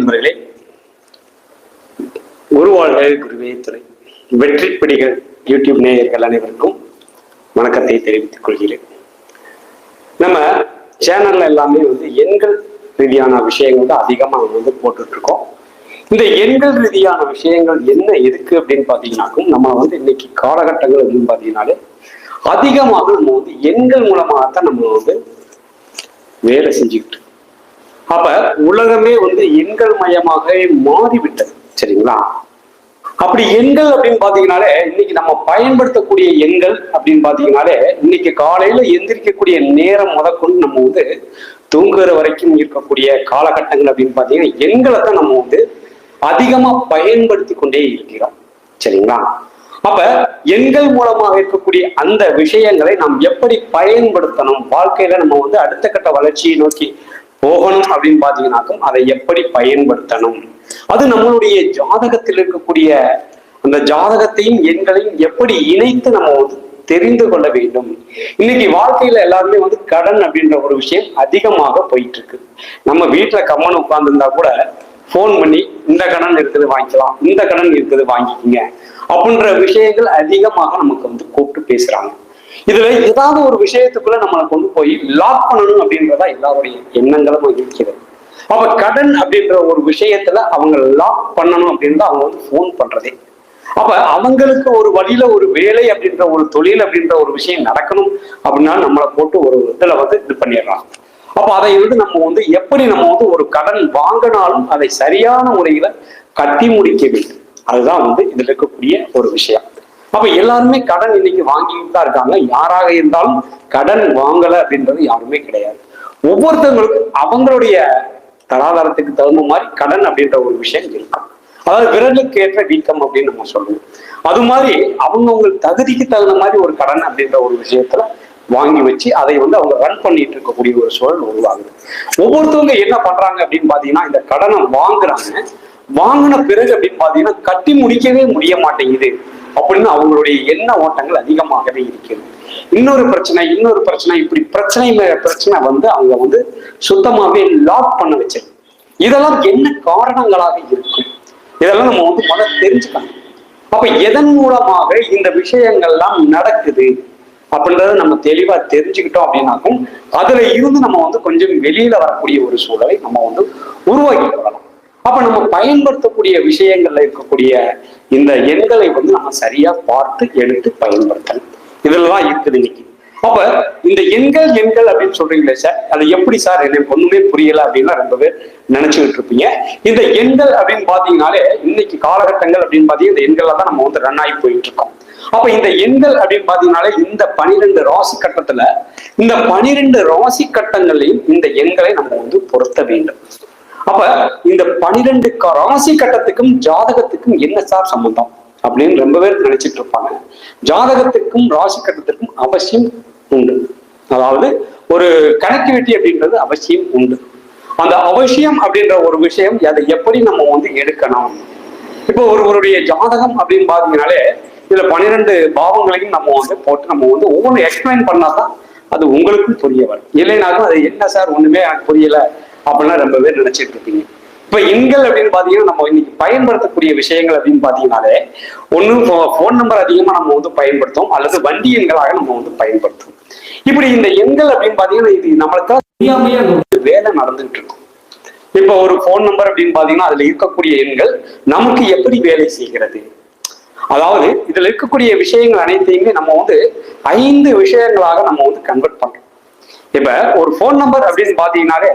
நண்பர்களே, குருவாழ்க குருவே துணை வெற்றி பிடிகள் யூடியூப் நேயர்கள் அனைவருக்கும் வணக்கத்தை தெரிவித்துக் கொள்கிறேன். நம்ம சேனல்ல எல்லாமே எண்கள் ரீதியான விஷயங்கள் தான் அதிகமாக போட்டுட்டு இருக்கோம். இந்த எண்கள் ரீதியான விஷயங்கள் என்ன எதுக்கு அப்படின்னு பாத்தீங்கன்னாக்கும், நம்ம இன்னைக்கு காலகட்டங்கள் அப்படின்னு பாத்தீங்கன்னாலே அதிகமாக நம்ம எண்கள் மூலமாகத்தான் நம்ம வேலை செஞ்சுக்கிட்டு. அப்ப உலகமே எண்கள் மயமாக மாறிவிட்டது. சரிங்களா? அப்படி எண்கள் அப்படின்னு பாத்தீங்கன்னாலே இன்னைக்கு நம்ம பயன்படுத்தக்கூடிய எண்கள் அப்படின்னு பாத்தீங்கன்னாலே இன்னைக்கு காலையில எந்திரிக்கக்கூடிய நேரம் முதற்கொண்டு நம்ம தூங்குற வரைக்கும் இருக்கக்கூடிய காலகட்டங்கள் அப்படின்னு பாத்தீங்கன்னா எண்களை தான் நம்ம அதிகமா பயன்படுத்தி கொண்டே இருக்கிறோம். சரிங்களா? அப்ப எண்கள் மூலமாக இருக்கக்கூடிய அந்த விஷயங்களை நாம் எப்படி பயன்படுத்தணும், வாழ்க்கையில நம்ம அடுத்த கட்ட வளர்ச்சியை நோக்கி போகணும் அப்படின்னு பாத்தீங்கன்னாக்கும் அதை எப்படி பயன்படுத்தணும், அது நம்மளுடைய ஜாதகத்தில் இருக்கக்கூடிய அந்த ஜாதகத்தையும் எண்களையும் எப்படி இணைத்து நம்ம தெரிந்து கொள்ள வேண்டும். இன்னைக்கு வாழ்க்கையில எல்லாருமே கடன் அப்படின்ற ஒரு விஷயம் அதிகமாக போயிட்டு இருக்கு. நம்ம வீட்டுல கம்மன் உட்கார்ந்துருந்தா கூட போன் பண்ணி இந்த கடன் இருக்குது வாங்கிக்கலாம், இந்த கடன் இருக்குது வாங்கிக்கிங்க அப்படின்ற விஷயங்கள் அதிகமாக நமக்கு கூப்பிட்டு பேசுறாங்க. இதுல ஏதாவது ஒரு விஷயத்துக்குள்ள நம்மளை கொண்டு போய் லாக் பண்ணணும் அப்படின்றதா எல்லாருடைய எண்ணங்களும் இருக்கிறது. அப்ப கடன் அப்படின்ற ஒரு விஷயத்துல அவங்க லாக் பண்ணணும் அப்படின்றத அவங்க போன் பண்றதே. அப்ப அவங்களுக்கு ஒரு வழியில ஒரு வேலை அப்படின்ற ஒரு தொழில் அப்படின்ற ஒரு விஷயம் நடக்கணும் அப்படின்னா நம்மளை போட்டு ஒரு இதுல இது பண்ணிடுறாங்க. அப்ப அதை நம்ம எப்படி நம்ம ஒரு கடன் வாங்கினாலும் அதை சரியான முறையில கட்டி முடிக்க வேண்டும். அதுதான் இதுல இருக்கக்கூடிய ஒரு விஷயம். அப்ப எல்லாருமே கடன் இன்னைக்கு வாங்கிட்டு தான் இருக்காங்க. யாராக இருந்தாலும் கடன் வாங்கல அப்படின்றது யாருமே கிடையாது. ஒவ்வொருத்தவங்களுக்கும் அவங்களுடைய தராதரத்துக்கு தகுந்த மாதிரி கடன் அப்படின்ற ஒரு விஷயம் இருக்கும். அதாவது விரலுக்கு ஏற்ற வீக்கம் அப்படின்னு நம்ம சொல்லுவோம். அது மாதிரி அவங்களுக்கு தகுதிக்கு தகுந்த மாதிரி ஒரு கடன் அப்படின்ற ஒரு விஷயத்துல வாங்கி வச்சு அதை அவங்க ரன் பண்ணிட்டு இருக்கக்கூடிய ஒரு சூழல் உருவாகுது. ஒவ்வொருத்தவங்க என்ன பண்றாங்க அப்படின்னு பாத்தீங்கன்னா இந்த கடனை வாங்குறாங்க. வாங்கின பிறகு அப்படின்னு பாத்தீங்கன்னா கட்டி முடிக்கவே முடிய மாட்டேங்குது அப்படின்னு அவங்களுடைய எண்ண ஓட்டங்கள் அதிகமாகவே இருக்கிறது. இன்னொரு பிரச்சனை இப்படி பிரச்சனை அவங்க சுத்தமாவே லாக் பண்ண வச்சு இதெல்லாம் என்ன காரணங்களாக இருக்கும், இதெல்லாம் நம்ம முதல்ல தெரிஞ்சுக்கணும். அப்ப எதன் மூலமாக இந்த விஷயங்கள்லாம் நடக்குது அப்படின்றத நம்ம தெளிவா தெரிஞ்சுக்கிட்டோம் அப்படின்னாக்கும் அதுல இருந்து நம்ம கொஞ்சம் வெளியில வரக்கூடிய ஒரு சூழலை நம்ம உருவாக்கி கொள்ளலாம். அப்ப நம்ம பயன்படுத்தக்கூடிய விஷயங்கள்ல இருக்கக்கூடிய இந்த எண்களை நம்ம சரியா பார்த்து எடுத்து பயன்படுத்தணும். இதுலதான் இருக்குது இன்னைக்கு. அப்ப இந்த எண்கள் அப்படின்னு சொல்றீங்களே சார், அது எப்படி சார் எனக்கு ஒண்ணுமே புரியல அப்படின்னா ரொம்ப பேர் நினைச்சுக்கிட்டு இருப்பீங்க. இந்த எண்கள் அப்படின்னு பாத்தீங்கன்னாலே இன்னைக்கு காலகட்டங்கள் அப்படின்னு பாத்தீங்கன்னா இந்த எண்கள்ல தான் நம்ம ரன் ஆகி போயிட்டு இருக்கோம். அப்ப இந்த எண்கள் அப்படின்னு பாத்தீங்கன்னாலே இந்த 12 ராசி கட்டத்துல இந்த 12 ராசி கட்டங்களையும் இந்த எண்களை நம்ம பொருத்த வேண்டும். அப்ப இந்த 12 ராசி கட்டத்துக்கும் ஜாதகத்துக்கும் என்ன சார் சம்பந்தம் அப்படின்னு ரொம்ப பேர் நினைச்சிட்டு இருப்பாங்க. ஜாதகத்துக்கும் ராசி கட்டத்திற்கும் அவசியம் உண்டு. அதாவது ஒரு கனெக்டிவிட்டி அப்படின்றது அவசியம் உண்டு. அந்த அவசியம் அப்படின்ற ஒரு விஷயம் அதை எப்படி நம்ம எடுக்கணும். இப்போ ஒருவருடைய ஜாதகம் அப்படின்னு பாத்தீங்கன்னாலே இதுல 12 பாவங்களையும் நம்ம போட்டு நம்ம ஒவ்வொன்றும் எக்ஸ்பிளைன் பண்ணாதான் அது உங்களுக்கும் புரிய வரும். இல்லைனாலும் அது என்ன சார் ஒண்ணுமே எனக்கு புரியல அப்படின்னா ரொம்ப பேர் நினைச்சிட்டு இருப்பீங்க. இப்ப எண்கள் அப்படின்னு பாத்தீங்கன்னா நம்ம இன்னைக்கு பயன்படுத்தக்கூடிய விஷயங்கள் அப்படின்னு பாத்தீங்கன்னாலே ஒண்ணு போன் நம்பர் அதிகமா நம்ம பயன்படுத்தும், அல்லது வண்டி எண்களாக நம்ம பயன்படுத்தும். இப்படி இந்த எண்கள் அப்படின்னு பாத்தீங்கன்னா இது நம்மளுக்கு தெரியாமையே வேலை நடந்துட்டு இருக்கும். இப்ப ஒரு போன் நம்பர் அப்படின்னு பாத்தீங்கன்னா அதுல இருக்கக்கூடிய எண்கள் நமக்கு எப்படி வேலை செய்கிறது, அதாவது இதுல இருக்கக்கூடிய விஷயங்கள் அனைத்தையுமே நம்ம 5 விஷயங்களாக நம்ம கன்வெர்ட் பண்றோம். இப்ப ஒரு போன் நம்பர் அப்படின்னு பாத்தீங்கன்னாலே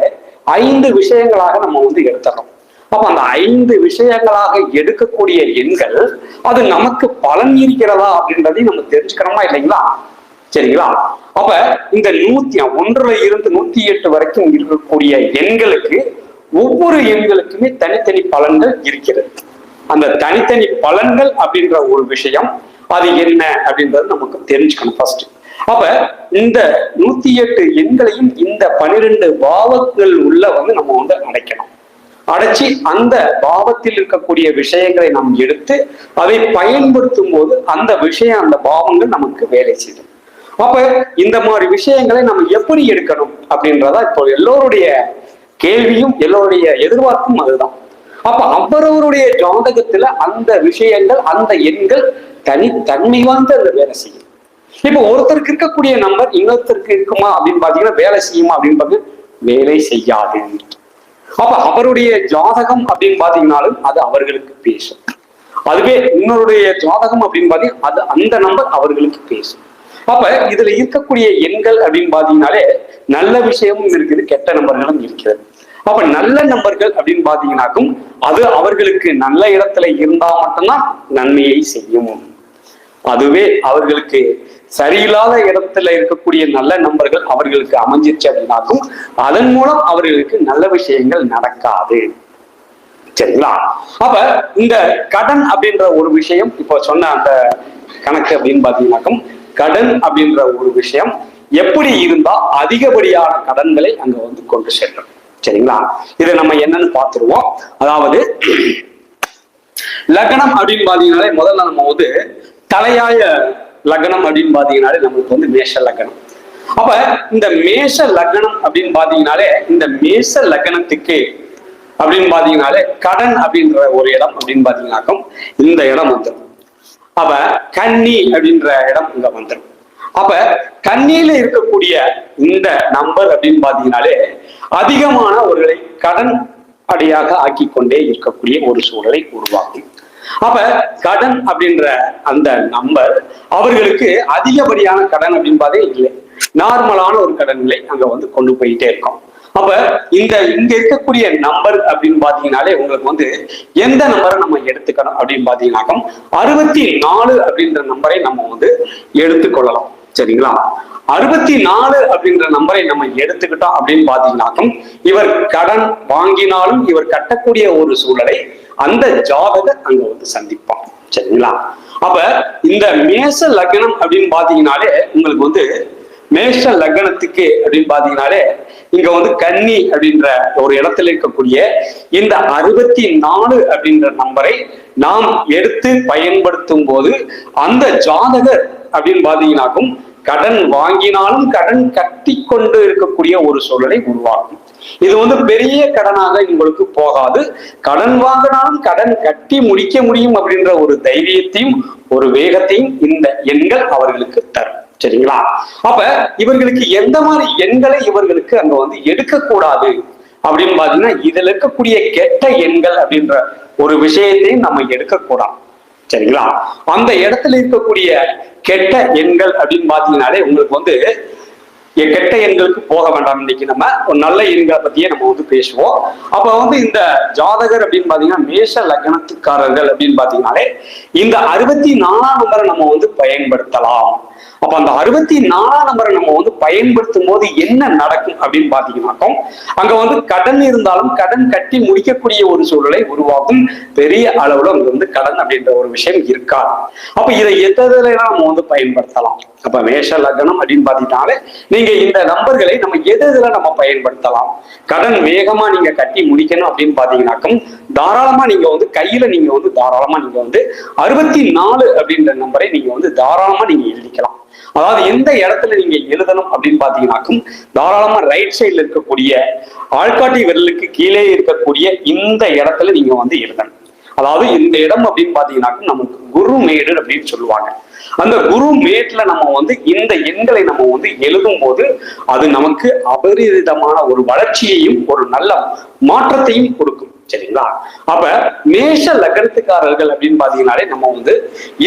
5 விஷயங்களாக நம்ம எடுத்துறோம். அப்ப அந்த 5 விஷயங்களாக எடுக்கக்கூடிய எண்கள் அது நமக்கு பலன் இருக்கிறதா அப்படின்றதையும் நம்ம தெரிஞ்சுக்கணுமா இல்லைங்களா? சரிங்களா? அப்ப இந்த 101ல இருந்து 108 வரைக்கும் இருக்கக்கூடிய எண்களுக்கு ஒவ்வொரு எண்களுக்குமே தனித்தனி பலன்கள் இருக்கிறது. அந்த தனித்தனி பலன்கள் அப்படின்ற ஒரு விஷயம் அது என்ன அப்படின்றது நமக்கு தெரிஞ்சுக்கணும் ஃபர்ஸ்ட். அப்ப இந்த 108 எண்களையும் இந்த 12 பாவங்கள் உள்ள நம்ம அடைக்கணும். அடைச்சி அந்த பாவத்தில் இருக்கக்கூடிய விஷயங்களை நாம் எடுத்து அதை பயன்படுத்தும் போது அந்த விஷயம் அந்த பாவங்கள் நமக்கு வேலை செய்யும். அப்ப இந்த மாதிரி விஷயங்களை நம்ம எப்படி எடுக்கணும் அப்படின்றதா இப்போ எல்லோருடைய கேள்வியும் எல்லோருடைய எதிர்பார்ப்பும் அதுதான். அப்ப அவரவருடைய ஜாதகத்துல அந்த விஷயங்கள், அந்த எண்கள் தனித்தன்மை வாய்ந்த அந்த வேலை செய்யும். இப்ப ஒருத்தருக்கு இருக்கக்கூடிய நம்பர் இன்னொருத்தருக்கு இருக்குமா அப்படின்னு பாத்தீங்கன்னா வேலை செய்யுமா அப்படின்னு பார்த்து வேலை செய்யாது. அப்ப அவருடைய ஜாதகம் அப்படின்னு பாத்தீங்கன்னாலும் அது அவர்களுக்கு பேசும். அதுவே இன்னொருடைய ஜாதகம் அப்படின்னு பாத்தீங்கன்னா அது அந்த நம்பர் அவர்களுக்கு பேசும். அப்ப இதுல இருக்கக்கூடிய எண்கள் அப்படின்னு பாத்தீங்கன்னாலே நல்ல விஷயமும் இருக்குது, கெட்ட நம்பர்களும் இருக்கிறது. அப்ப நல்ல நம்பர்கள் அப்படின்னு பாத்தீங்கன்னாக்கும் அது அவர்களுக்கு நல்ல இடத்துல இருந்தா மட்டும்தான் நன்மையை செய்யும். அதுவே அவர்களுக்கு சரியில்லாத இடத்துல இருக்கக்கூடிய நல்ல நம்பர்கள் அவர்களுக்கு அமைஞ்சிருச்சு அப்படின்னாக்கும் அதன் மூலம் அவர்களுக்கு நல்ல விஷயங்கள் நடக்காது. சரிங்களா? அப்ப இந்த கடன் அப்படின்ற ஒரு விஷயம் இப்ப சொன்ன அந்த கணக்கு அப்படின்னு பாத்தீங்கன்னாக்கும் கடன் அப்படின்ற ஒரு விஷயம் எப்படி இருந்தா அதிகப்படியான கடன்களை அங்க வந்து கொண்டு செல்லும். சரிங்களா? இதை நம்ம என்னன்னு பார்த்துருவோம். அதாவது லக்னம் அப்படின்னு பாத்தீங்கன்னாலே முதல்ல நம்ம வந்து தலையாய லக்னம் அப்படின்னு பாத்தீங்கன்னாலே நம்மளுக்கு வந்து மேஷ லக்னம். அப்ப இந்த மேஷ லக்னம் அப்படின்னு பாத்தீங்கன்னாலே இந்த மேஷ லக்னத்துக்கு அப்படின்னு பாத்தீங்கன்னாலே கடன் அப்படின்ற ஒரு இடம் அப்படின்னு பாத்தீங்கன்னாக்கும் இந்த இடம் வந்துடும். அப்ப கன்னி அப்படின்ற இடம் இங்க வந்துடும். அப்ப கன்னியில இருக்கக்கூடிய இந்த நம்பர் அப்படின்னு பாத்தீங்கன்னாலே அதிகமான ஒரு கடன் அடியாக ஆக்கி கொண்டே இருக்கக்கூடிய ஒரு சூழலை உருவாக்கும். அப்ப கடன் அப்படின்ற அந்த நம்பர் அவர்களுக்கு அதிகப்படியான கடன் அப்படின்னு பார்த்தே இல்லை, நார்மலான ஒரு கடன் நிலை அங்க வந்து கொண்டு போயிட்டே இருக்கும். அப்ப இங்க இருக்கக்கூடிய நம்பர் அப்படின்னு பாத்தீங்கன்னாலே உங்களுக்கு வந்து எந்த நம்பரை நம்ம எடுத்துக்கணும் அப்படின்னு பாத்தீங்கன்னாக்கும் 64 அப்படின்ற நம்பரை நம்ம வந்து எடுத்துக்கொள்ளலாம். சரிங்களா? 64 அப்படின்ற நம்பரை நம்ம எடுத்துக்கிட்டோம் அப்படின்னு பாத்தீங்கன்னாக்கும் இவர் கடன் வாங்கினாலும் இவர் கட்டக்கூடிய ஒரு சூழலை அந்த ஜாதகர் அங்க வந்து சந்திப்பான். சரிங்களா? அப்ப இந்த மேஷ லக்னம் அப்படின்னு பாத்தீங்கன்னாலே உங்களுக்கு வந்து மேஷ லக்னத்துக்கு அப்படின்னு பாத்தீங்கன்னாலே இங்க வந்து கன்னி அப்படின்ற ஒரு இடத்துல இருக்கக்கூடிய இந்த 64 அப்படின்ற நம்பரை நாம் எடுத்து பயன்படுத்தும் போது அந்த ஜாதகர் அப்படின்னு பாத்தீங்கன்னாக்கும் கடன் வாங்கினாலும் கடன் கட்டி கொண்டு இருக்கக்கூடிய ஒரு சூழலை உருவாக்கும். இது வந்து பெரிய கடனாக உங்களுக்கு போகாது, கடன் வாங்கினாலும் கடன் கட்டி முடிக்க முடியும் அப்படின்ற ஒரு தைரியத்தையும் ஒரு வேகத்தையும் இந்த எண்கள் அவர்களுக்கு தரும். சரிங்களா? அப்ப இவர்களுக்கு எந்த மாதிரி எண்களை இவர்களுக்கு அங்க வந்து எடுக்கக்கூடாது அப்படின்னு பாத்தீங்கன்னா இதுல இருக்கக்கூடிய கெட்ட எண்கள் அப்படின்ற ஒரு விஷயத்தையும் நம்ம எடுக்கக்கூடாது. சரிங்களா? அந்த இடத்துல இருக்கக்கூடிய கெட்ட எண்கள் அப்படின்னு பாத்தீங்கன்னாலே உங்களுக்கு வந்து கெட்ட எண்களுக்கு போக வேண்டாம். இன்னைக்கு நம்ம ஒரு நல்ல எண்களை பத்தியே நம்ம வந்து பேசுவோம். அப்ப வந்து இந்த ஜாதகர் அப்படின்னு பாத்தீங்கன்னா மேஷ லக்னத்துக்காரர்கள் அப்படின்னு பாத்தீங்கன்னாலே இந்த 64 நம்பரை நம்ம வந்து பயன்படுத்தலாம். அப்ப அந்த 64 நம்பரை நம்ம வந்து பயன்படுத்தும் போது என்ன நடக்கும் அப்படின்னு பாத்தீங்கன்னாக்கும் அங்க வந்து கடன் இருந்தாலும் கடன் கட்டி முடிக்கக்கூடிய ஒரு சூழலை உருவாக்கும். பெரிய அளவுல அங்க வந்து கடன் அப்படின்ற ஒரு விஷயம் இருக்காது. அப்ப இதை எதுல நம்ம வந்து பயன்படுத்தலாம். அப்ப மேஷ லக்னம் அப்படின்னு பாத்தீங்கன்னாலே நீங்க இந்த நம்பர்களை நம்ம எதுல நம்ம பயன்படுத்தலாம். கடன் வேகமா நீங்க கட்டி முடிக்கணும் அப்படின்னு பாத்தீங்கன்னாக்கும் தாராளமா நீங்க வந்து கையில நீங்க வந்து தாராளமா நீங்க வந்து 64 அப்படின்ற நம்பரை நீங்க வந்து தாராளமா நீங்க எழுதிக்கலாம். அதாவது எந்த இடத்துல நீங்க எழுதணும் அப்படின்னு பாத்தீங்கன்னாக்கும் தாராளமா ரைட் சைட்ல இருக்கக்கூடிய ஆள்காட்டி விரலுக்கு கீழே இருக்கக்கூடிய இந்த இடத்துல நீங்க வந்து எழுதணும். அதாவது இந்த இடம் அப்படின்னு பாத்தீங்கன்னாக்கும் நமக்கு குரு மேடு அப்படின்னு சொல்லுவாங்க. அந்த குரு மேட்ல நம்ம வந்து இந்த எண்களை நம்ம வந்து எழுதும் போது அது நமக்கு அபரிதமான ஒரு வளர்ச்சியையும் ஒரு நல்ல மாற்றத்தையும் கொடுக்கும். சரிங்களா? அப்ப மேஷ லக்னத்துக்காரர்கள் அப்படின்னு பாத்தீங்கன்னாலே நம்ம வந்து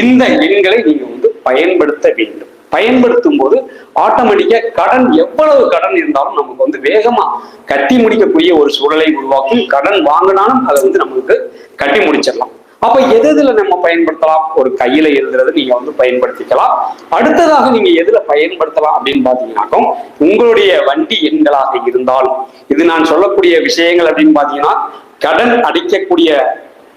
இந்த எண்களை நீங்க வந்து பயன்படுத்த வேண்டும். பயன்படுத்தும் போது ஆட்டோமேட்டிக்கா கடன் எவ்வளவு கடன் இருந்தாலும் நமக்கு வந்து வேகமா கட்டி முடிக்கக்கூடிய ஒரு சூழலை உருவாக்கும். கடன் வாங்கினாலும் அதை வந்து நமக்கு கட்டி முடிச்சிடலாம். அப்ப எதுல நம்ம பயன்படுத்தலாம்? ஒரு கையில எழுதுறது நீங்க வந்து பயன்படுத்திக்கலாம். அடுத்ததாக நீங்க எதுல பயன்படுத்தலாம் அப்படின்னு பாத்தீங்கன்னாக்கும் உங்களுடைய வண்டி எண்களாக இருந்தாலும் இது நான் சொல்லக்கூடிய விஷயங்கள் அப்படின்னு பாத்தீங்கன்னா கடன் அடிக்கக்கூடிய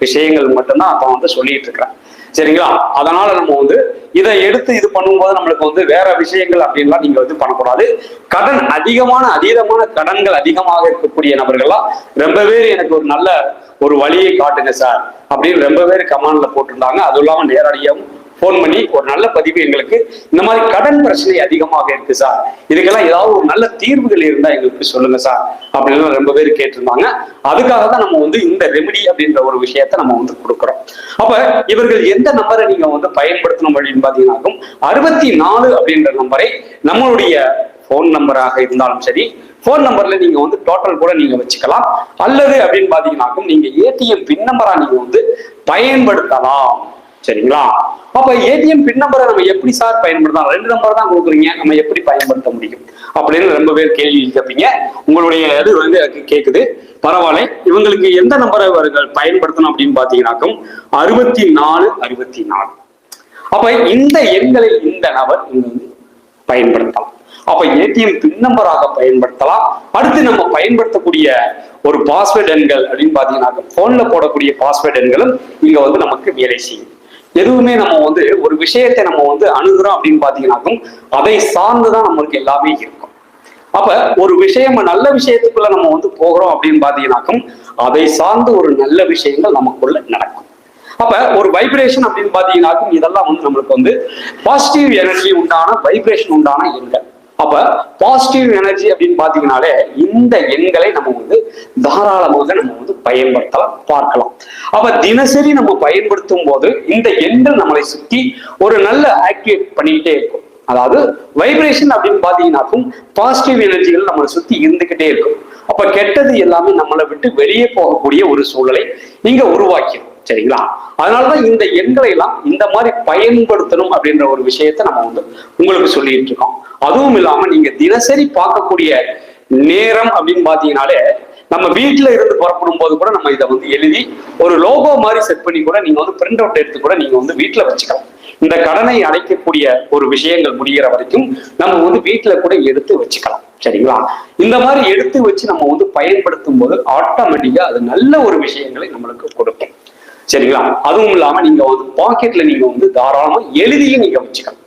விஷயங்கள் மட்டும்தான் அப்ப வந்து சொல்லிட்டு இருக்கிறேன். சரிங்களா? அதனால நம்ம வந்து இதை எடுத்து இது பண்ணும்போது நம்மளுக்கு வந்து வேற விஷயங்கள் அப்படின்லாம் நீங்க வந்து பண்ணக்கூடாது. கடன் அதீதமான கடன்கள் அதிகமாக இருக்கக்கூடிய நபர்கள்லாம் ரொம்ப பேர் எனக்கு ஒரு நல்ல ஒரு வழியை காட்டுங்க சார் அப்படின்னு ரொம்ப பேர் கமெண்ட்ல போட்டிருந்தாங்க. அதுவும் இல்லாம நேரடியாகவும் போன் பண்ணி ஒரு நல்ல பதிவு எங்களுக்கு இந்த மாதிரி கடன் பிரச்சனை அதிகமாக இருக்கு சார், இதுக்கெல்லாம் ஏதாவது ஒரு நல்ல தீர்வுகள் இருந்தா எங்களுக்கு சொல்லுங்க சார் அப்படின்னு ரொம்ப பேர் கேட்டிருந்தாங்க. அதுக்காக தான் நம்ம வந்து இந்த ரெமெடி அப்படின்ற ஒரு விஷயத்த நம்ம வந்து கொடுக்குறோம். அப்ப இவர்கள் எந்த நம்பரை நீங்க வந்து பயன்படுத்தணும் அப்படின்னு பாத்தீங்கன்னா 64 அப்படின்ற நம்பரை நம்மளுடைய போன் நம்பராக இருந்தாலும் சரி, போன் நம்பர்ல நீங்க வந்து டோட்டல் கூட நீங்க வச்சுக்கலாம். அல்லது அப்படின்னு பாத்தீங்கன்னா நீங்க ஏடிஎம் பின் நம்பரா நீங்க வந்து பயன்படுத்தலாம். சரிங்களா? அப்ப ஏடிஎம் பின் நம்பரை நம்ம எப்படி சார் பயன்படுத்தலாம்? 2 நம்பர் தான் கொடுக்குறீங்க, நம்ம எப்படி பயன்படுத்த முடியும் அப்படின்னு ரொம்ப பேர் கேள்வி கேட்பீங்க. உங்களுடைய இது வந்து கேக்குது, பரவாயில்ல. இவங்களுக்கு எந்த நம்பரை அவர்கள் பயன்படுத்தணும் அப்படின்னு பாத்தீங்கன்னாக்கும் 64 64. அப்ப இந்த எண்களில் இந்த நபர் இங்க வந்து பயன்படுத்தலாம். அப்ப ஏடிஎம் பின் நம்பராக பயன்படுத்தலாம். அடுத்து நம்ம பயன்படுத்தக்கூடிய ஒரு பாஸ்வேர்டு எண்கள் அப்படின்னு பாத்தீங்கன்னா போன்ல போடக்கூடிய பாஸ்வேர்டு எண்களும் இங்க வந்து நமக்கு வேலை செய்யும். எதுவுமே நம்ம வந்து ஒரு விஷயத்தை நம்ம வந்து அணுகுறோம் அப்படின்னு பாத்தீங்கன்னாக்கும் அதை சார்ந்துதான் நம்மளுக்கு எல்லாமே இருக்கும். அப்ப ஒரு விஷயம் நல்ல விஷயத்துக்குள்ள நம்ம வந்து போகிறோம் அப்படின்னு பாத்தீங்கன்னாக்கும் அதை சார்ந்து ஒரு நல்ல விஷயங்கள் நமக்குள்ள நடக்கும். அப்ப ஒரு வைப்ரேஷன் அப்படின்னு பாத்தீங்கன்னாக்கும் இதெல்லாம் வந்து நம்மளுக்கு வந்து பாசிட்டிவ் எனர்ஜி உண்டான வைப்ரேஷன் உண்டான எண்கள். அப்ப பாசிட்டிவ் எனர்ஜி அப்படின்னு பாத்தீங்கன்னாலே இந்த எண்களை நம்ம வந்து தாராளமாக நம்ம வந்து பயன்படுத்தலாம், பார்க்கலாம். அப்ப தினசரி நம்ம பயன்படுத்தும் போது இந்த எண்கள் நம்மளை சுற்றி ஒரு நல்ல ஆக்டிவேட் பண்ணிக்கிட்டே இருக்கும். அதாவது வைப்ரேஷன் அப்படின்னு பாத்தீங்கன்னாக்கும் பாசிட்டிவ் எனர்ஜிகள் நம்மளை சுத்தி இருந்துகிட்டே இருக்கும். அப்ப கெட்டது எல்லாமே நம்மளை விட்டு வெளியே போகக்கூடிய ஒரு சூழலை நீங்க உருவாக்கிடும். சரிங்களா? அதனாலதான் இந்த எண்களை எல்லாம் இந்த மாதிரி பயன்படுத்தணும் அப்படின்ற ஒரு விஷயத்த நம்ம வந்து உங்களுக்கு சொல்லிட்டு இருக்கோம். அதுவும் இல்லாம நீங்க தினசரி பார்க்கக்கூடிய நேரம் அப்படின்னு பாத்தீங்கன்னாலே நம்ம வீட்டுல இருந்து புறப்படும் போது கூட நம்ம இதை வந்து எழுதி ஒரு லோகோ மாதிரி செட் பண்ணி கூட நீங்க வந்து பிரிண்ட் அவுட் எடுத்து கூட நீங்க வந்து வீட்டுல வச்சுக்கலாம். இந்த கடனை அடைக்கக்கூடிய ஒரு விஷயங்கள் முடிகிற வரைக்கும் நம்ம வந்து வீட்டுல கூட எடுத்து வச்சுக்கலாம். சரிங்களா? இந்த மாதிரி எடுத்து வச்சு நம்ம வந்து பயன்படுத்தும் போது ஆட்டோமேட்டிக்கா அது நல்ல ஒரு விஷயங்களை நம்மளுக்கு கொடுக்கும். சரிங்களா? அதுவும் இல்லாம நீங்க வந்து பாக்கெட்ல நீங்க வந்து தாராளமா எழுதியும் நீங்க வச்சுக்கலாம்.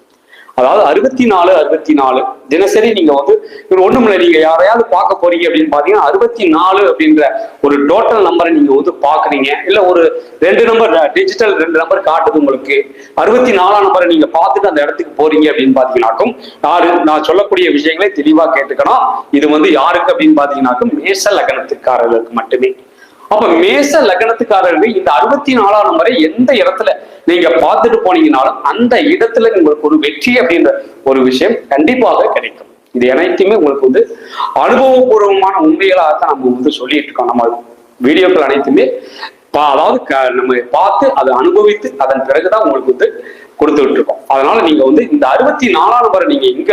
அதாவது 64 64 தினசரி நீங்க வந்து ஒண்ணுமில்ல, நீங்க யாரையாவது பார்க்க போறீங்க அப்படின்னு பாத்தீங்கன்னா 64 அப்படின்ற ஒரு டோட்டல் நம்பரை நீங்க வந்து பாக்குறீங்க. இல்ல ஒரு 2 நம்பர் டிஜிட்டல் 2 நம்பர் காட்டுது உங்களுக்கு, 64 நம்பரை நீங்க பார்த்துட்டு அந்த இடத்துக்கு போறீங்க அப்படின்னு பாத்தீங்கன்னாக்கும் நான் சொல்லக்கூடிய விஷயங்களை தெளிவா கேட்டுக்கணும். இது வந்து யாருக்கு அப்படின்னு பாத்தீங்கன்னாக்கும் மேஷ லக்னத்துக்காரர்களுக்கு மட்டுமே. அப்ப மேஷ லக்னத்துக்காரர்கள் இந்த 64 நம்பரை எந்த இடத்துல நீங்க பார்த்துட்டு போனீங்கன்னாலும் அந்த இடத்துல உங்களுக்கு ஒரு வெற்றி அப்படின்ற ஒரு விஷயம் கண்டிப்பாக கிடைக்கும். இது அனைத்துமே உங்களுக்கு வந்து அனுபவபூர்வமான உண்மைகளாகத்தான் நம்ம வந்து சொல்லிட்டு இருக்கோம். நம்ம வீடியோக்கள் அனைத்துமே அதாவது நம்ம பார்த்து அதை அனுபவித்து அதன் பிறகுதான் உங்களுக்கு வந்து கொடுத்துட்டு இருக்கோம். அதனால நீங்க வந்து இந்த 64 நம்பரை நீங்க இங்க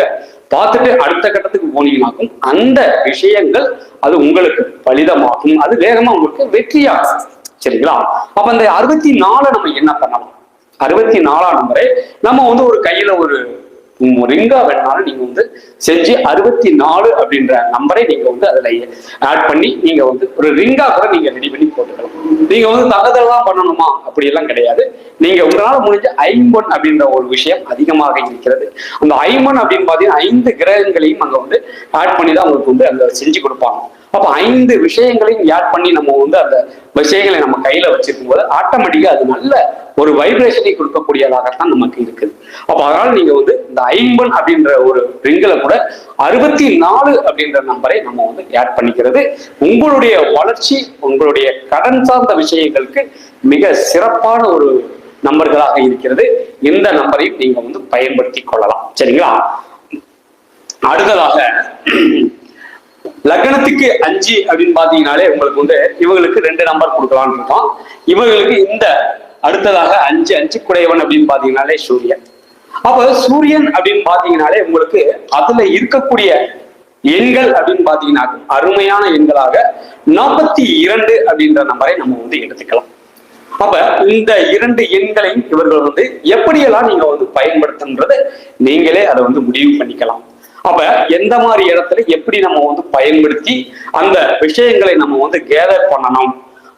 பார்த்துட்டு அடுத்த கட்டத்துக்கு போனீங்கன்னாக்கும் அந்த விஷயங்கள் அது உங்களுக்கு பலிதமாகும், அது வேகமா உங்களுக்கு வெற்றியாகும். சரிங்களா? அப்ப அந்த 64 நம்ம என்ன பண்ணலாம்? 64 நம்பரை நம்ம வந்து ஒரு கையில ஒரு ரிங்கா வேணாலும் நீங்க வந்து செஞ்சு 64 அப்படின்ற நம்பரை நீங்க வந்து அதுல ஆட் பண்ணி நீங்க வந்து ஒரு ரிங்கா கூட நீங்க ரெடி பண்ணி போட்டுக்கலாம். நீங்க வந்து தகதெல்லாம் பண்ணணுமா அப்படி எல்லாம் கிடையாது. நீங்க உங்களால முடிஞ்ச ஐம்பொன் அப்படின்ற ஒரு விஷயம் அதிகமாக இருக்கிறது. அந்த ஐம்பொன் அப்படின்னு பாத்தீங்கன்னா 5 கிரகங்களையும் அங்க வந்து ஆட் பண்ணி தான் உங்களுக்கு வந்து அங்க செஞ்சு கொடுப்பாங்க. அப்ப 5 விஷயங்களையும் ஆட் பண்ணி நம்ம வந்து அந்த விஷயங்களை நம்ம கையில வச்சிருக்கும் போது ஆட்டோமேட்டிக்கா அது நல்ல ஒரு வைப்ரேஷனை கொடுக்கக்கூடியதாகத்தான் நமக்கு இருக்குது. அப்ப அதனால நீங்க வந்து இந்த ஐம்பன் அப்படின்ற ஒரு ரிங்கில கூட 64 அப்படின்ற நம்பரை நம்ம வந்து ஆட் பண்ணிக்கிறது உங்களுடைய வளர்ச்சி, உங்களுடைய கடன் சார்ந்த விஷயங்களுக்கு மிக சிறப்பான ஒரு நம்பர்களாக இருக்கிறது. இந்த நம்பரையும் நீங்க வந்து பயன்படுத்தி கொள்ளலாம். சரிங்களா? அடுத்ததாக லக்னத்துக்கு 5 அப்படின்னு பாத்தீங்கன்னாலே உங்களுக்கு வந்து இவங்களுக்கு 2 நம்பர் கொடுக்கலாம்னு இருக்கோம். இவங்களுக்கு இந்த அடுத்ததாக 5 5 குடையவன் அப்படின்னு பாத்தீங்கன்னாலே சூரியன். அப்ப சூரியன் அப்படின்னு பாத்தீங்கன்னாலே உங்களுக்கு அதுல இருக்கக்கூடிய எண்கள் அப்படின்னு பாத்தீங்கன்னா அருமையான எண்களாக 42 அப்படின்ற நம்பரை நம்ம வந்து எடுத்துக்கலாம். அப்ப இந்த 2 எண்களையும் இவர்கள் வந்து எப்படியெல்லாம் நீங்க வந்து பயன்படுத்துன்றது நீங்களே அதை வந்து முடிவு பண்ணிக்கலாம். அப்ப எந்த மாதிரி இடத்துல எப்படி நம்ம வந்து பயன்படுத்தி அந்த விஷயங்களை நம்ம வந்து கேதர் பண்ணணும்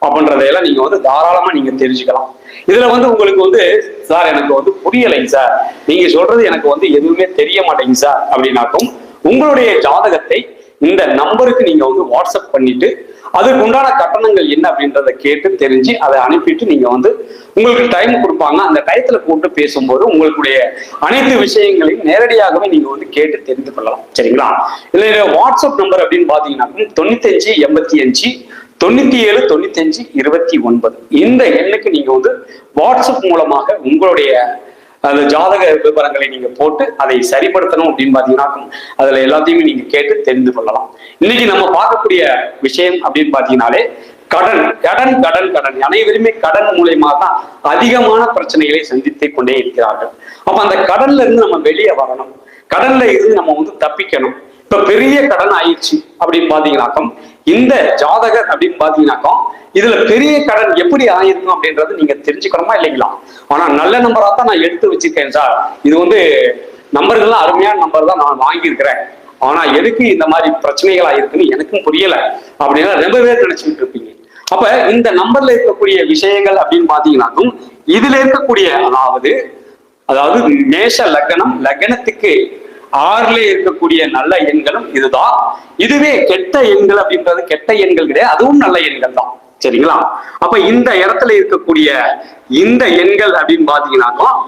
அப்படின்றதையெல்லாம் நீங்க வந்து தாராளமா நீங்க தெரிஞ்சுக்கலாம். இதுல வந்து உங்களுக்கு வந்து சார் எனக்கு வந்து புரியலைங்க சார், நீங்க சொல்றது எனக்கு வந்து எதுவுமே தெரிய மாட்டேங்குது சார் அப்படின்னாக்கும் உங்களுடைய ஜாதகத்தை இந்த நம்பருக்கு நீங்க வந்து வாட்ஸ்அப் பண்ணிட்டு அதுக்கு உண்டான கட்டணங்கள் என்ன அப்படின்றத கேட்டு தெரிஞ்சு அதை அனுப்பிட்டு நீங்க வந்து உங்களுக்கு டைம் கொடுப்பாங்க. அந்த டயத்துல கூப்பிட்டு பேசும்போது உங்களுடைய அனைத்து விஷயங்களையும் நேரடியாகவே நீங்க வந்து கேட்டு தெரிந்து கொள்ளலாம். சரிங்களா? இதுல வாட்ஸ்அப் நம்பர் அப்படின்னு பாத்தீங்கன்னா 9585 97 95 29 இந்த எண்ணுக்கு நீங்க வந்து வாட்ஸ்அப் மூலமாக உங்களுடைய அந்த ஜாதக விவரங்களை நீங்க போட்டு அதை சரிப்படுத்தணும் அப்படின்னு பாத்தீங்கன்னா அதுல எல்லாத்தையுமே நீங்க கேட்டு தெரிந்து கொள்ளலாம். இன்னைக்கு நம்ம பார்க்கக்கூடிய விஷயம் அப்படின்னு பாத்தீங்கன்னாலே கடன் கடன் கடன் கடன் அனைவருமே கடன் மூலயமா தான் அதிகமான பிரச்சனைகளை சந்தித்து கொண்டே இருக்கிறார்கள். அப்ப அந்த கடன்ல இருந்து நம்ம வெளியே வரணும், கடன்ல இருந்து நம்ம வந்து தப்பிக்கணும். இப்ப பெரிய கடன் ஆயிடுச்சு அப்படின்னு பாத்தீங்கன்னாக்கம் இந்த ஜாதகர் அப்படின்னு பாத்தீங்கன்னாக்கம் இதுல பெரிய கடன் எப்படி ஆயிருக்கும் அப்படின்றது நீங்க தெரிஞ்சுக்கணுமா இல்லைங்களா? ஆனா நல்ல நம்பரா தான் நான் எடுத்து வச்சிருக்கேன் சார், இது வந்து நம்பர்கள்லாம் அருமையான நம்பர் தான் நான் வாங்கியிருக்கிறேன், ஆனா எதுக்கு இந்த மாதிரி பிரச்சனைகளா இருக்குன்னு எனக்கும் புரியல அப்படின்னு ரொம்ப பேர் நினைச்சுட்டு இருப்பீங்க. அப்ப இந்த நம்பர்ல இருக்கக்கூடிய விஷயங்கள் அப்படின்னு பாத்தீங்கன்னாக்கும் இதுல இருக்கக்கூடிய அதாவது மேஷ லக்னம், லக்னத்துக்கு 6ல இருக்கக்கூடிய நல்ல எண்களும் இதுதான். இதுவே கெட்ட எண்கள் அப்படின்றது கெட்ட எண்கள் கிடையாது, அதுவும் நல்ல எண்கள் தான். சரிங்களா? அப்ப இந்த இடத்துல இருக்கக்கூடிய இந்த எண்கள் அப்படின்னு பாத்தீங்கன்னாக்கும்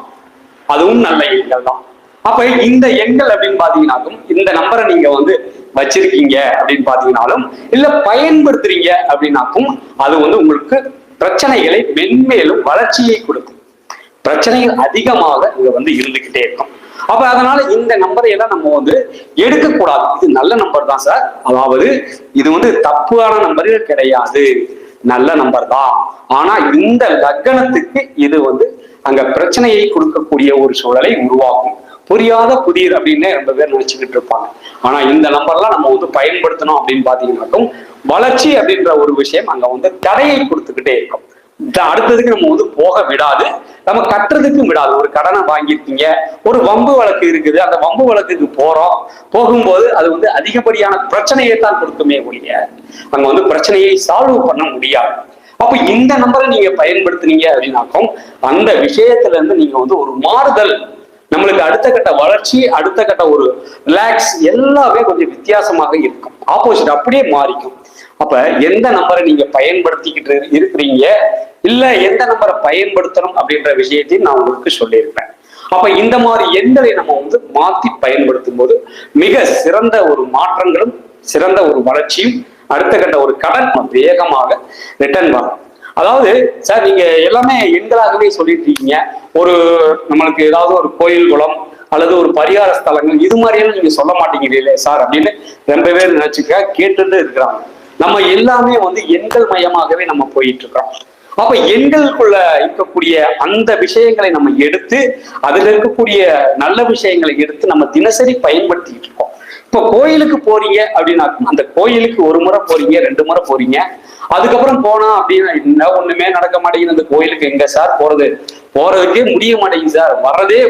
அதுவும் நல்ல எண்கள் தான். அப்ப இந்த எண்கள் அப்படின்னு பாத்தீங்கன்னாக்கும் இந்த நம்பரை நீங்க வந்து வச்சிருக்கீங்க அப்படின்னு பாத்தீங்கன்னாலும் இல்ல பயன்படுத்துறீங்க அப்படின்னாக்கும் அது வந்து உங்களுக்கு பிரச்சனைகளை மென்மேலும் வளர்ச்சியை கொடுக்கும். பிரச்சனைகள் அதிகமாக இங்க வந்து இருந்துகிட்டே இருக்கும். அப்ப அதனால இந்த நம்பரை எல்லாம் நம்ம வந்து எடுக்கக்கூடாது. இது நல்ல நம்பர் தான் சார், அதாவது இது வந்து தப்பான நம்பர்கள் கிடையாது, நல்ல நம்பர் தான். ஆனா இந்த லக்னத்துக்கு இது வந்து அங்க பிரச்சனையை கொடுக்கக்கூடிய ஒரு சூழலை உருவாக்கும். புரியாத புதிர் அப்படின்னு ரொம்ப பேர் நினைச்சுக்கிட்டு இருப்பாங்க. ஆனா இந்த நம்பர்லாம் நம்ம வந்து பயன்படுத்தணும் அப்படின்னு பாத்தீங்கன்னாக்கும் வளர்ச்சி அப்படின்ற ஒரு விஷயம் அங்க வந்து தடையை கொடுத்துக்கிட்டே இருக்கும். அடுத்ததுக்கு நம்ம வந்து போக விடாது, நம்ம கட்டுறதுக்கும் விடாது. ஒரு கடனை வாங்கியிருக்கீங்க, ஒரு வம்பு வழக்கு இருக்குது, அந்த வம்பு வழக்குக்கு போகும்போது அது வந்து அதிகப்படியான பிரச்சனையை தான் கொடுக்குமே ஒழிய அங்க வந்து பிரச்சனையை சால்வ் பண்ண முடியாது. அப்ப இந்த நம்பரை நீங்க பயன்படுத்துனீங்க அப்படின்னாக்கும் அந்த விஷயத்துல இருந்து நீங்க வந்து ஒரு மாறுதல், நம்மளுக்கு அடுத்த கட்ட வளர்ச்சி, அடுத்த கட்ட ஒரு ரிலாக்ஸ் எல்லாமே கொஞ்சம் வித்தியாசமாக இருக்கும். ஆப்போசிட் அப்படியே மாறிக்கும். அப்ப எந்த நம்பரை நீங்க பயன்படுத்திக்கிட்டு இருக்கிறீங்க, இல்ல எந்த நம்பரை பயன்படுத்தணும் அப்படின்ற விஷயத்தையும் நான் உங்களுக்கு சொல்லியிருப்பேன். அப்ப இந்த மாதிரி எண்களை நம்ம வந்து மாத்தி பயன்படுத்தும் போது மிக சிறந்த ஒரு மாற்றங்களும் சிறந்த ஒரு வளர்ச்சியும் அடுத்த கட்ட ஒரு கடன் வேகமாக ரிட்டர்ன் வரும். அதாவது சார் நீங்க எல்லாமே எண்களாகவே சொல்லிட்டு இருக்கீங்க, ஒரு நம்மளுக்கு ஏதாவது ஒரு கோயில் குளம் அல்லது ஒரு பரிகார ஸ்தலங்கள் இது மாதிரியெல்லாம் நீங்க சொல்ல மாட்டேங்கிறீங்களே சார் அப்படின்னு ரொம்ப பேர் நினைச்சுக்க கேட்டுட்டு இருக்கிறாங்க. நம்ம எல்லாமே வந்து எண்கள் மையமாகவே நம்ம போயிட்டு இருக்கோம். அப்ப எண்களுக்குள்ள இருக்கக்கூடிய அந்த விஷயங்களை நம்ம எடுத்து அதுல இருக்கக்கூடிய நல்ல விஷயங்களை எடுத்து நம்ம தினசரி பயன்படுத்திக்கிட்டு இருக்கோம். இப்ப கோயிலுக்கு போறீங்க அப்படின்னா அந்த கோயிலுக்கு ஒரு முறை போறீங்க, 2 முறை போறீங்க, அதுக்கப்புறம் போனா அப்படின்னா என்ன ஒண்ணுமே நடக்க மாட்டேங்குது. அந்த கோயிலுக்கு எங்க சார் போறதுக்கே முடிய மாட்டேங்குது சார், வர்றதே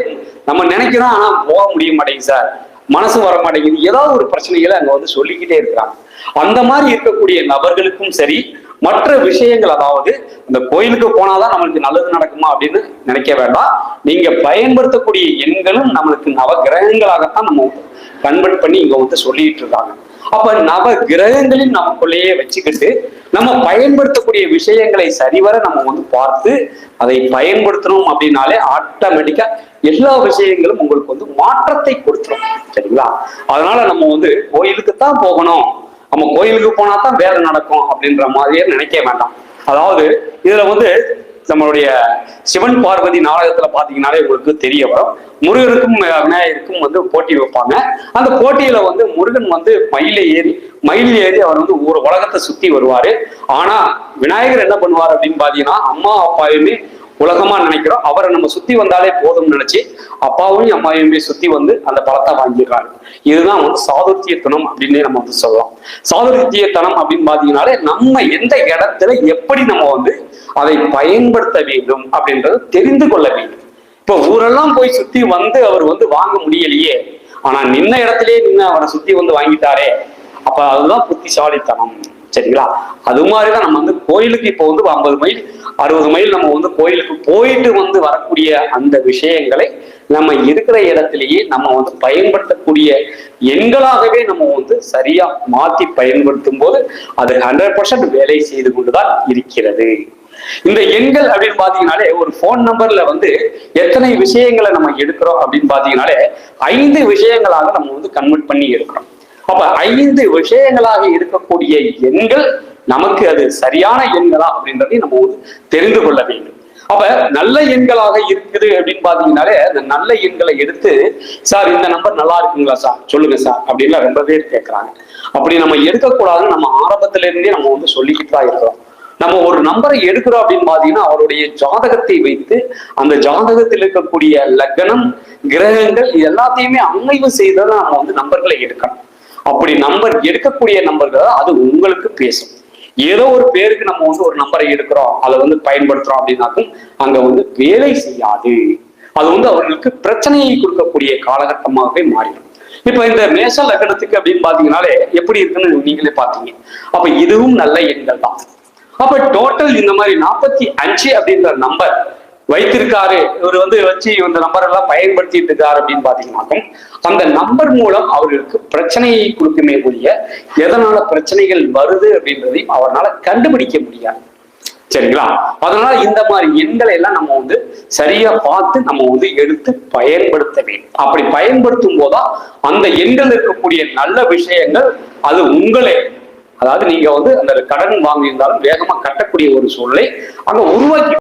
நம்ம நினைக்கிறோம் ஆனா போக முடிய மாட்டேங்குது சார், மனசு வர மாட்டேங்குது, ஏதாவது ஒரு பிரச்சனைகளை அங்க வந்து சொல்லிக்கிட்டே இருக்கிறாங்க. அந்த மாதிரி இருக்கக்கூடிய நபர்களுக்கும் சரி, மற்ற விஷயங்கள், அதாவது இந்த கோயிலுக்கு போனாதான் நம்மளுக்கு நல்லது நடக்குமா அப்படின்னு நினைக்க வேண்டாம். நீங்க பயன்படுத்தக்கூடிய எண்களும் நம்மளுக்கு நவ கிரகங்களாகத்தான் நம்ம கன்வெர்ட் பண்ணி இங்க வந்து சொல்லிட்டு இருக்காங்க. அப்ப நவ கிரகங்களின் நமக்குள்ளேயே வச்சுக்கிட்டு நம்ம பயன்படுத்தக்கூடிய விஷயங்களை சரிவர நம்ம வந்து பார்த்து அதை பயன்படுத்தணும் அப்படின்னாலே ஆட்டோமேட்டிக்கா எல்லா விஷயங்களும் உங்களுக்கு வந்து மாற்றத்தை கொடுத்துரும். சரிங்களா? அதனால நம்ம வந்து கோயிலுக்கு தான் போகணும், நம்ம கோயிலுக்கு போனா தான் வேலை நடக்கும் அப்படின்ற மாதிரியே நினைக்க வேண்டாம். அதாவது இதுல வந்து நம்மளுடைய சிவன் பார்வதி நாடகத்துல பாத்தீங்கன்னாலே உங்களுக்கு தெரிய வரும், முருகனுக்கும் விநாயகருக்கும் வந்து போட்டி வைப்பாங்க. அந்த போட்டியில வந்து முருகன் வந்து மயிலில் ஏறி அவர் வந்து ஒரு உலகத்தை சுத்தி வருவாரு. ஆனா விநாயகர் என்ன பண்ணுவார் அப்படின்னு பாத்தீங்கன்னா அம்மா அப்பாவுமே உலகமா நினைக்கிறோம், அவரை நம்ம சுத்தி வந்தாலே போதும்னு நினைச்சு அப்பாவையும் அம்மாவையுமே சுத்தி வந்து அந்த பழத்தை வாங்கிடுறாங்க. இதுதான் வந்து சாதுர்த்தியத்தனம் அப்படின்னே நம்ம வந்து சொல்லலாம். சாதுர்த்தியத்தனம் அப்படின்னு பாத்தீங்கன்னாலே நம்ம எந்த இடத்துல எப்படி நம்ம வந்து அதை பயன்படுத்த வேண்டும் அப்படின்றது தெரிந்து கொள்ள வேண்டும். இப்ப ஊரெல்லாம் போய் சுத்தி வந்து அவர் வந்து வாங்க முடியலையே, ஆனா நின்ன இடத்திலேயே நின்று அவரை சுத்தி வந்து வாங்கிட்டாரே, அப்ப அதுதான் புத்திசாலித்தனம். சரிங்களா? அது மாதிரிதான் நம்ம வந்து கோயிலுக்கு இப்போ வந்து 50 மைல் 60 மைல் நம்ம வந்து கோயிலுக்கு போயிட்டு வந்து வரக்கூடிய அந்த விஷயங்களை நம்ம இருக்கிற இடத்திலேயே நம்ம வந்து பயன்படுத்தக்கூடிய எண்களாகவே நம்ம வந்து சரியா மாற்றி பயன்படுத்தும் போது அது 100% வேலை செய்து கொண்டுதான் இருக்கிறது. இந்த எண்கள் அப்படின்னு பாத்தீங்கன்னாலே ஒரு போன் நம்பர்ல வந்து எத்தனை விஷயங்களை நம்ம எடுக்கிறோம் அப்படின்னு பாத்தீங்கன்னாலே 5 விஷயங்களாக நம்ம வந்து கன்வெர்ட் பண்ணி எடுக்கிறோம். அப்ப 5 விஷயங்களாக இருக்கக்கூடிய எண்கள் நமக்கு அது சரியான எண்களா அப்படின்றதையும் நம்ம வந்து தெரிந்து கொள்ள வேண்டும். அப்ப நல்ல எண்களாக இருக்குது அப்படின்னு பாத்தீங்கன்னாலே அந்த நல்ல எண்களை எடுத்து சார் இந்த நம்பர் நல்லா இருக்குங்களா சார் சொல்லுங்க சார் அப்படின்னு ரொம்ப பேர் கேட்கறாங்க. அப்படி நம்ம எடுக்கக்கூடாதுன்னு நம்ம ஆரம்பத்துல இருந்தே நம்ம வந்து சொல்லிக்கிட்டு தான் இருக்கிறோம். நம்ம ஒரு நம்பரை எடுக்கிறோம் அப்படின்னு பாத்தீங்கன்னா அவருடைய ஜாதகத்தை வைத்து அந்த ஜாதகத்தில் இருக்கக்கூடிய லக்னம் கிரகங்கள் எல்லாத்தையுமே ஆய்வு செய்துதான் நம்ம வந்து நம்பர்களை எடுக்கணும். அப்படி நம்பர் எடுக்கக்கூடிய நம்பர்கள் அது உங்களுக்கு பேசும். ஏதோ ஒரு பேருக்கு நம்ம வந்து ஒரு நம்பரை எடுக்கிறோம் அதை வந்து பயன்படுத்துறோம் அப்படின்னாக்கும் அங்க வந்து வேலை செய்யாது. அது வந்து அவர்களுக்கு பிரச்சனையை கொடுக்கக்கூடிய காலகட்டமாகவே மாறிடும். இப்ப இந்த மேஷ லக்னத்துக்கு அப்படின்னு பாத்தீங்கன்னாலே எப்படி இருக்குன்னு நீங்களே பாத்தீங்க. அப்ப இதுவும் நல்ல எண்கள் தான். அப்ப டோட்டல் இந்த மாதிரி 45 அப்படின்ற நம்பர் வைத்திருக்காரு, இவர் வந்து வச்சு இந்த நம்பர் எல்லாம் பயன்படுத்திட்டு இருக்காரு அப்படின்னு பாத்தீங்கன்னாக்கும் அந்த நம்பர் மூலம் அவர்களுக்கு பிரச்சனையை கொடுக்குமே கூடிய எதனால பிரச்சனைகள் வருது அப்படின்றதையும் அவரால் கண்டுபிடிக்க முடியாது. சரிங்களா? அதனால இந்த மாதிரி எண்களை எல்லாம் நம்ம வந்து சரியா பார்த்து நம்ம வந்து எடுத்து பயன்படுத்த வேண்டும். அப்படி பயன்படுத்தும் போதுதான் அந்த எண்கள் இருக்கக்கூடிய நல்ல விஷயங்கள் அது உங்களே, அதாவது நீங்க வந்து அந்த கடன் வாங்கியிருந்தாலும் வேகமா கட்டக்கூடிய ஒரு சூழலை அங்க உருவாக்கி